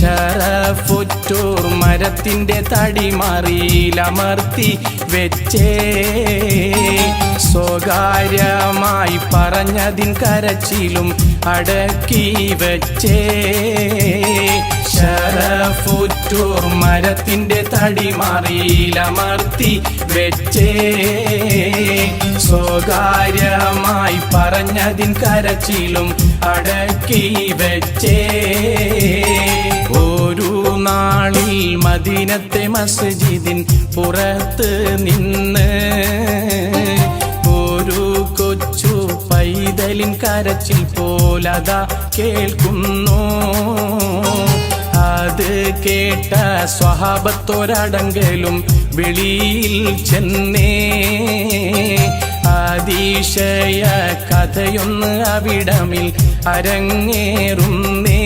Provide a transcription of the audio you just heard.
ശരഫുറ്റൂർ മരത്തിൻ്റെ തടിമറിയിലമർത്തി വെച്ചേ സ്വകാര്യമായി പറഞ്ഞതിൻ കരച്ചിലും അടക്കി വെച്ചേ ശരഫുറ്റൂർ മരത്തിൻ്റെ തടിമറിയിലമർത്തി വെച്ചേ സ്വകാര്യമായി പറഞ്ഞതിൻ കരച്ചിലും അടക്കി വെച്ചേ ഒരു നാളിൽ മദീനത്തെ മസ്ജിദിൻ പുറത്ത് നിന്ന് ഒരു കൊച്ചു പൈതലിൻ കരച്ചിൽ പോലതാ കേൾക്കുന്നു അത് കേട്ട സ്വഹാബത്തൊരടങ്കലും വെളിയിൽ ചെന്നേ അതിശയ കഥയൊന്ന് അവിടമിൽ അരങ്ങേറുന്നേ